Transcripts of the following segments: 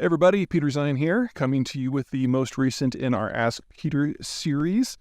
Hey everybody, Peter Zeihan here, coming to you with the most recent in our Ask Peter series.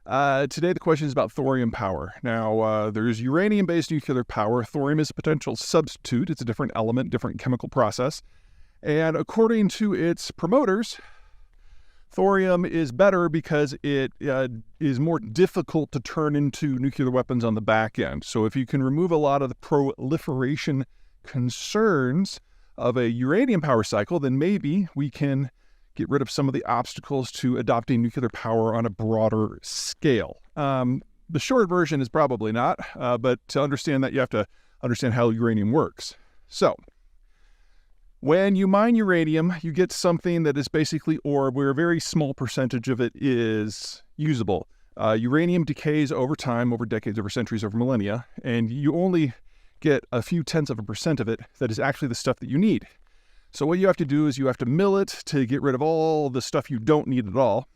Today the question is about thorium power. Now, there's uranium-based nuclear power. Thorium is a potential substitute. It's a different element, different chemical process. And according to its promoters, thorium is better because it is more difficult to turn into nuclear weapons on the back end. So if you can remove a lot of the proliferation concerns of a uranium power cycle, then maybe we can get rid of some of the obstacles to adopting nuclear power on a broader scale. The short version is probably not, but to understand that, you have to understand how uranium works. So, when you mine uranium, you get something that is basically ore where a very small percentage of it is usable. Uranium decays over time, over decades, over centuries, over millennia, and you only get a few tenths of a percent of it that is actually the stuff that you need. So what you have to do is you have to mill it to get rid of all the stuff you don't need at all.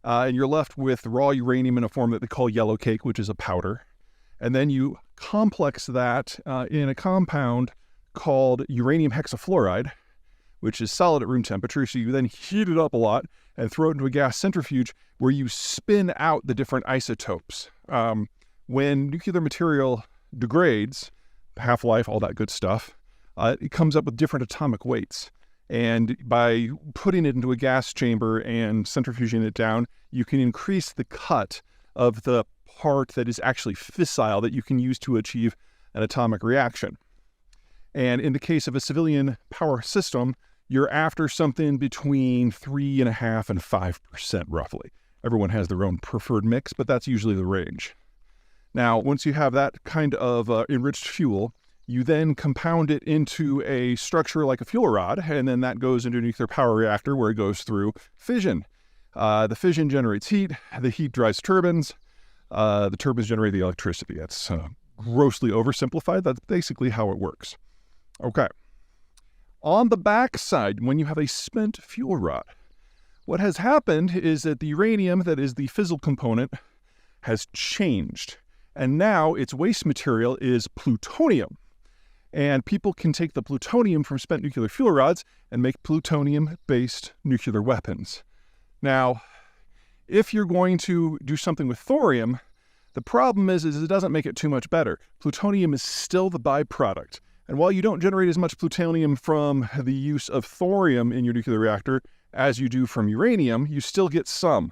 And you're left with raw uranium in a form that they call yellow cake, which is a powder. And then you complex that in a compound called uranium hexafluoride, which is solid at room temperature. So you then heat it up a lot and throw it into a gas centrifuge where you spin out the different isotopes. When nuclear material degrades, half-life, all that good stuff, it comes up with different atomic weights. And by putting it into a gas chamber and centrifuging it down, you can increase the cut of the part that is actually fissile that you can use to achieve an atomic reaction. And in the case of a civilian power system, you're after something between 3.5% and 5% roughly. Everyone has their own preferred mix, but that's usually the range. Now, once you have that kind of enriched fuel, you then compound it into a structure like a fuel rod, and then that goes into a nuclear power reactor where it goes through fission. The fission generates heat, the heat drives turbines, the turbines generate the electricity. That's grossly oversimplified. That's basically how it works. Okay. On the backside, when you have a spent fuel rod, what has happened is that the uranium, that is the fissile component, has changed. And now its waste material is plutonium. And people can take the plutonium from spent nuclear fuel rods and make plutonium-based nuclear weapons. Now, if you're going to do something with thorium, the problem is it doesn't make it too much better. Plutonium is still the byproduct. And while you don't generate as much plutonium from the use of thorium in your nuclear reactor as you do from uranium, you still get some.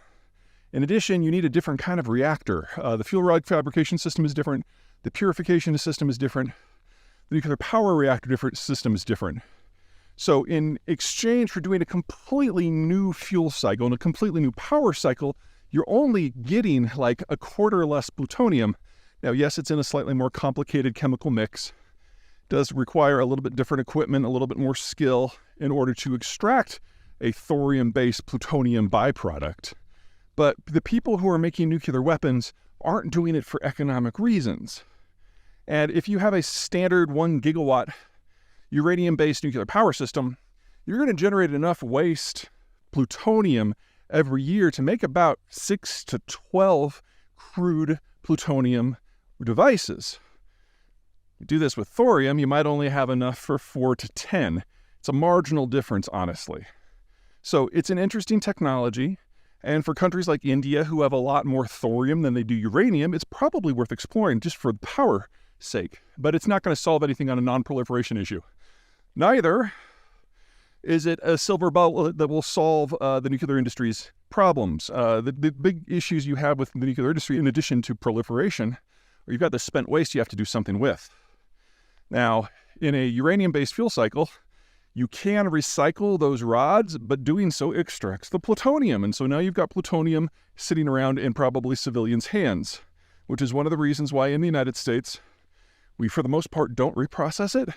In addition, you need a different kind of reactor. The fuel rod fabrication system is different. The purification system is different. The nuclear power reactor system is different. So in exchange for doing a completely new fuel cycle and a completely new power cycle, you're only getting like a quarter less plutonium. Now, yes, it's in a slightly more complicated chemical mix. It does require a little bit different equipment, a little bit more skill in order to extract a thorium-based plutonium byproduct. But the people who are making nuclear weapons aren't doing it for economic reasons. And if you have a standard 1 gigawatt uranium-based nuclear power system, you're going to generate enough waste plutonium every year to make about 6 to 12 crude plutonium devices. You do this with thorium, you might only have enough for 4 to 10. It's a marginal difference, honestly. So it's an interesting technology. And for countries like India, who have a lot more thorium than they do uranium, it's probably worth exploring just for power sake. But it's not going to solve anything on a non-proliferation issue. Neither is it a silver bullet that will solve the nuclear industry's problems. The big issues you have with the nuclear industry, in addition to proliferation, are you've got the spent waste you have to do something with. Now, in a uranium-based fuel cycle, you can recycle those rods, but doing so extracts the plutonium. And so now you've got plutonium sitting around in probably civilians' hands, which is one of the reasons why in the United States, we, for the most part, don't reprocess it.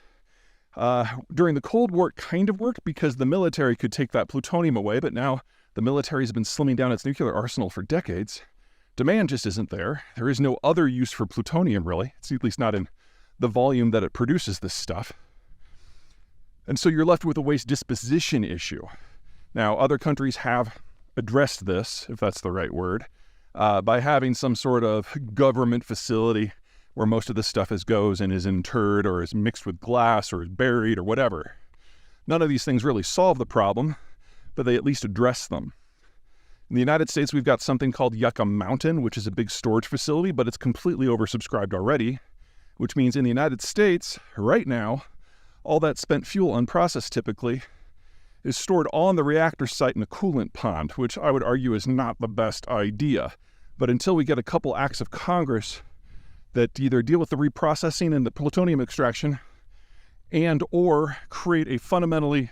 During the Cold War, it kind of worked because the military could take that plutonium away, but now the military has been slimming down its nuclear arsenal for decades. Demand just isn't there. There is no other use for plutonium, really. It's at least not in the volume that it produces this stuff. And so you're left with a waste disposition issue. Now, other countries have addressed this, if that's the right word, by having some sort of government facility where most of this stuff goes and is interred or is mixed with glass or is buried or whatever. None of these things really solve the problem, but they at least address them. In the United States, we've got something called Yucca Mountain, which is a big storage facility, but it's completely oversubscribed already, which means in the United States, right now, all that spent fuel, unprocessed typically, is stored on the reactor site in a coolant pond, which I would argue is not the best idea. But until we get a couple acts of Congress that either deal with the reprocessing and the plutonium extraction and or create a fundamentally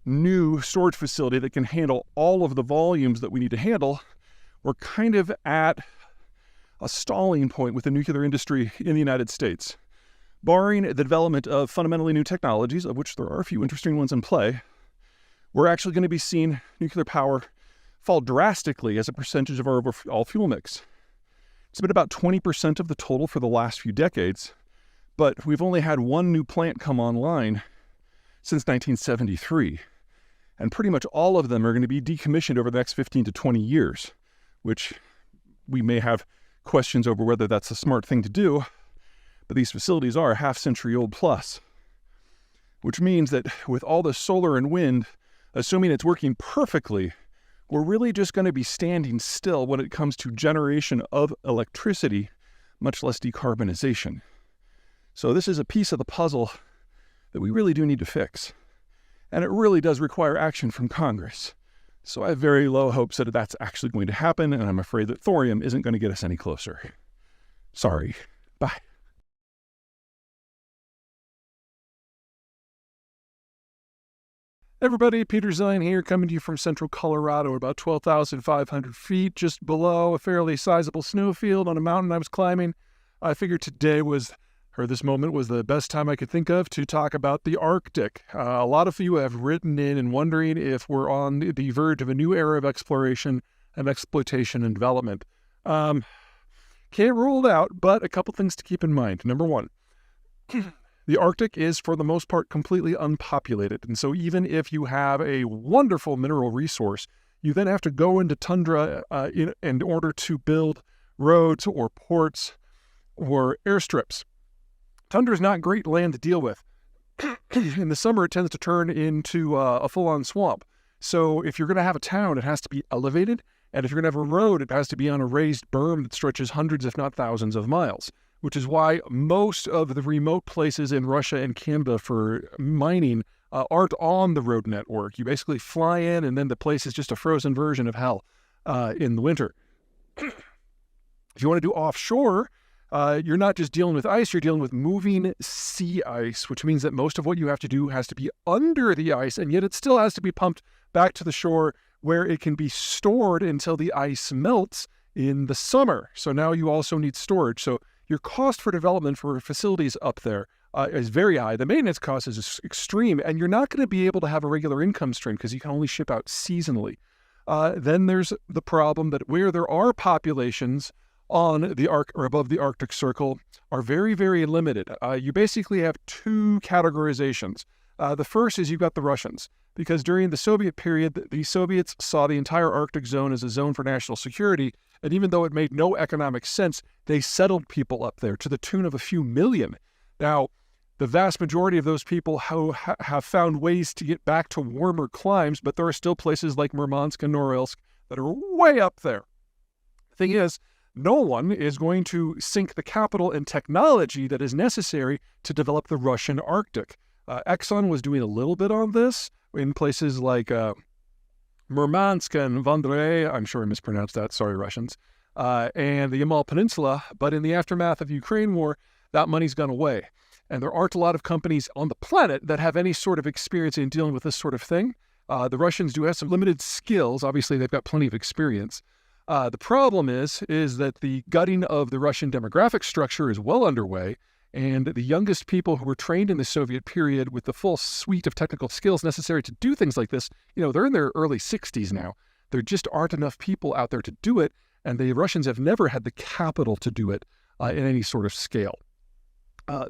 new storage facility that can handle all of the volumes that we need to handle, we're kind of at a stalling point with the nuclear industry in the United States. Barring the development of fundamentally new technologies, of which there are a few interesting ones in play, we're actually going to be seeing nuclear power fall drastically as a percentage of our overall fuel mix. It's been about 20% of the total for the last few decades, but we've only had one new plant come online since 1973. And pretty much all of them are going to be decommissioned over the next 15 to 20 years, which we may have questions over whether that's a smart thing to do, but these facilities are a half-century old plus, which means that with all the solar and wind, assuming it's working perfectly, we're really just going to be standing still when it comes to generation of electricity, much less decarbonization. So this is a piece of the puzzle that we really do need to fix. And it really does require action from Congress. So I have very low hopes that that's actually going to happen, and I'm afraid that thorium isn't going to get us any closer. Sorry. Bye. Everybody, Peter Zeihan here, coming to you from central Colorado, about 12,500 feet, just below a fairly sizable snowfield on a mountain I was climbing. I figured this moment was the best time I could think of to talk about the Arctic. A lot of you have written in and wondering if we're on the verge of a new era of exploration and exploitation and development. Can't rule it out, but a couple things to keep in mind. Number one, the Arctic is, for the most part, completely unpopulated. And so even if you have a wonderful mineral resource, you then have to go into tundra in order to build roads or ports or airstrips. Tundra is not great land to deal with. In the summer, it tends to turn into a full-on swamp. So if you're going to have a town, it has to be elevated. And if you're going to have a road, it has to be on a raised berm that stretches hundreds, if not thousands of miles, which is why most of the remote places in Russia and Canada for mining aren't on the road network. You basically fly in, and then the place is just a frozen version of hell in the winter. If you want to do offshore, you're not just dealing with ice, you're dealing with moving sea ice, which means that most of what you have to do has to be under the ice, and yet it still has to be pumped back to the shore where it can be stored until the ice melts in the summer. So now you also need storage. So your cost for development for facilities up there is very high. The maintenance cost is extreme, and you're not going to be able to have a regular income stream because you can only ship out seasonally. Then there's the problem that where there are populations on the or above the Arctic Circle are very, very limited. You basically have two categorizations. The first is you've got the Russians, because during the Soviet period, the Soviets saw the entire Arctic zone as a zone for national security, and even though it made no economic sense, they settled people up there to the tune of a few million. Now, the vast majority of those people have found ways to get back to warmer climes, but there are still places like Murmansk and Norilsk that are way up there. The thing is, no one is going to sink the capital and technology that is necessary to develop the Russian Arctic. Exxon was doing a little bit on this in places like Murmansk and Vendré, I'm sure I mispronounced that, sorry Russians, and the Yamal Peninsula, but in the aftermath of the Ukraine war, that money's gone away. And there aren't a lot of companies on the planet that have any sort of experience in dealing with this sort of thing. The Russians do have some limited skills. Obviously, they've got plenty of experience. The problem is that the gutting of the Russian demographic structure is well underway, and the youngest people who were trained in the Soviet period with the full suite of technical skills necessary to do things like this, they're in their early 60s now. There just aren't enough people out there to do it, and the Russians have never had the capital to do it in any sort of scale.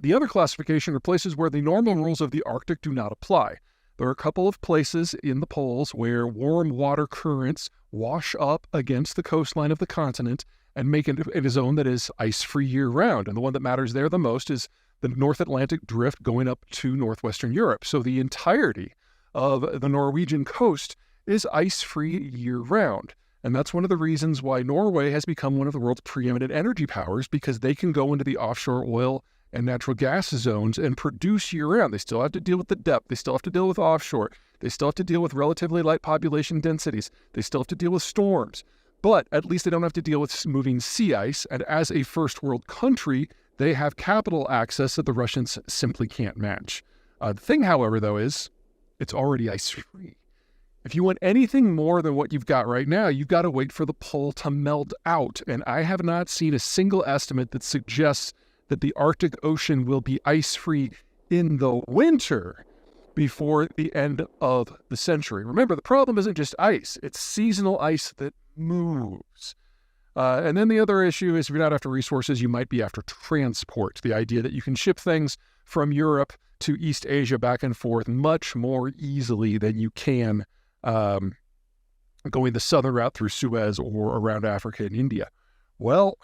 The other classification are places where the normal rules of the Arctic do not apply. There are a couple of places in the poles where warm water currents wash up against the coastline of the continent and make it a zone that is ice-free year-round. And the one that matters there the most is the North Atlantic drift going up to northwestern Europe. So the entirety of the Norwegian coast is ice-free year-round. And that's one of the reasons why Norway has become one of the world's preeminent energy powers, because they can go into the offshore oil and natural gas zones and produce year-round. They still have to deal with the depth. They still have to deal with offshore. They still have to deal with relatively light population densities. They still have to deal with storms. But at least they don't have to deal with moving sea ice. And as a first world country, they have capital access that the Russians simply can't match. The thing, however, though, is it's already ice-free. If you want anything more than what you've got right now, you've got to wait for the pole to melt out. And I have not seen a single estimate that suggests that the Arctic Ocean will be ice-free in the winter before the end of the century. Remember, the problem isn't just ice. It's seasonal ice that moves. And then the other issue is if you're not after resources, you might be after transport. The idea that you can ship things from Europe to East Asia back and forth much more easily than you can going the southern route through Suez or around Africa and India. Well,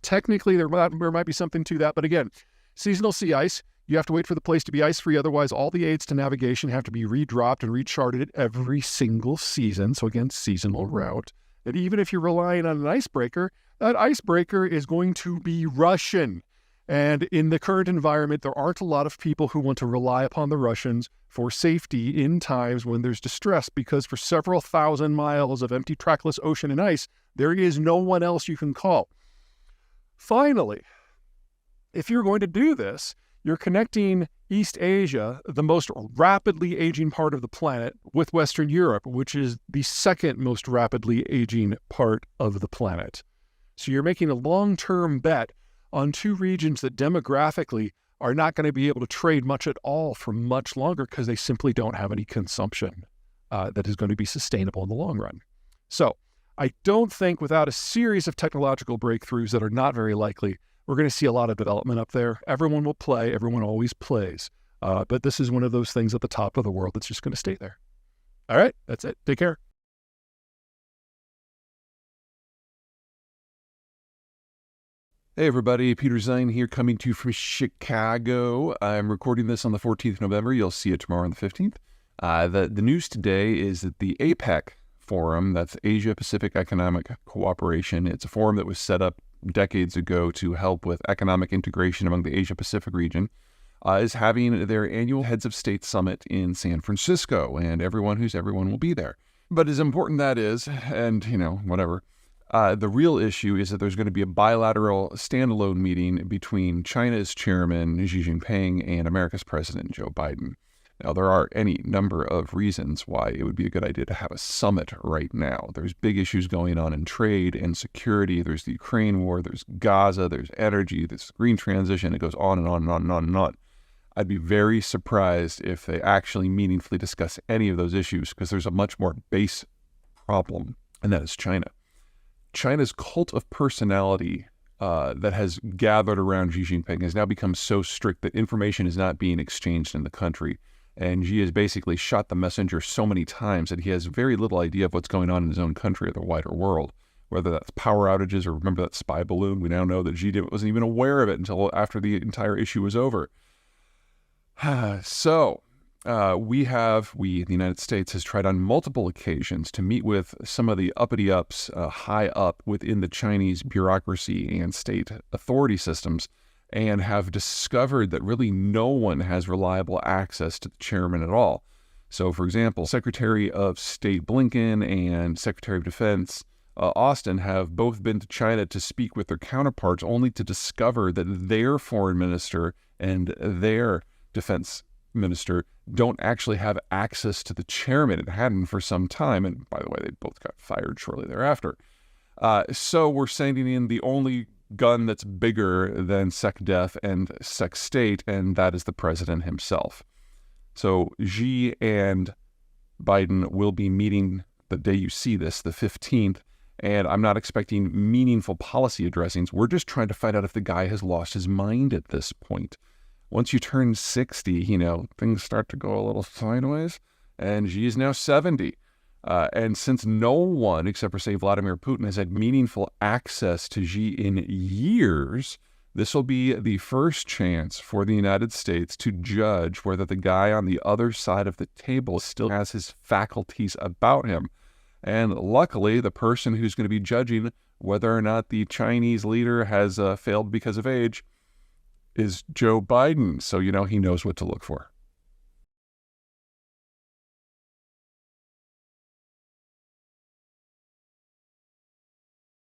technically there might be something to that, but again, seasonal sea ice, you have to wait for the place to be ice-free. Otherwise, all the aids to navigation have to be redropped and recharted every single season. So again, seasonal route. And even if you're relying on an icebreaker, that icebreaker is going to be Russian. And in the current environment, there aren't a lot of people who want to rely upon the Russians for safety in times when there's distress, because for several thousand miles of empty trackless ocean and ice, there is no one else you can call. Finally, if you're going to do this, you're connecting East Asia, the most rapidly aging part of the planet, with Western Europe, which is the second most rapidly aging part of the planet. So you're making a long-term bet on two regions that demographically are not going to be able to trade much at all for much longer because they simply don't have any consumption that is going to be sustainable in the long run. So I don't think without a series of technological breakthroughs that are not very likely, we're going to see a lot of development up there. Everyone will play. Everyone always plays. But this is one of those things at the top of the world that's just going to stay there. All right, that's it. Take care. Hey everybody, Peter Zeihan here, coming to you from Chicago. I'm recording this on the 14th of November. You'll see it tomorrow on the 15th. The news today is that the APEC Forum, that's Asia Pacific Economic Cooperation, it's a forum that was set up decades ago to help with economic integration among the Asia Pacific region, is having their annual Heads of State Summit in San Francisco, and everyone will be there. But as important that is, and whatever, the real issue is that there's going to be a bilateral standalone meeting between China's chairman, Xi Jinping, and America's President, Joe Biden. Now, there are any number of reasons why it would be a good idea to have a summit right now. There's big issues going on in trade and security. There's the Ukraine war. There's Gaza. There's energy. There's green transition. It goes on and on and on and on and on. I'd be very surprised if they actually meaningfully discuss any of those issues, because there's a much more base problem, and that is China. China's cult of personality that has gathered around Xi Jinping has now become so strict that information is not being exchanged in the country. And Xi has basically shot the messenger so many times that he has very little idea of what's going on in his own country or the wider world, whether that's power outages or remember that spy balloon. We now know that Xi wasn't even aware of it until after the entire issue was over. So we, the United States, has tried on multiple occasions to meet with some of the uppity-ups high up within the Chinese bureaucracy and state authority systems, and have discovered that really no one has reliable access to the chairman at all. So, for example, Secretary of State Blinken and Secretary of Defense Austin have both been to China to speak with their counterparts, only to discover that their foreign minister and their defense minister don't actually have access to the chairman. It hadn't for some time, and by the way, they both got fired shortly thereafter. So we're sending in the only gun that's bigger than SecDef and SecState, and that is the president himself. So Xi and Biden will be meeting the day you see this, the 15th, and I'm not expecting meaningful policy addressings. We're just trying to find out if the guy has lost his mind at this point. Once you turn 60, things start to go a little sideways, and Xi is now 70. And since no one, except for, say, Vladimir Putin, has had meaningful access to Xi in years, This will be the first chance for the United States to judge whether the guy on the other side of the table still has his faculties about him. And luckily, the person who's going to be judging whether or not the Chinese leader has failed because of age is Joe Biden. So, he knows what to look for.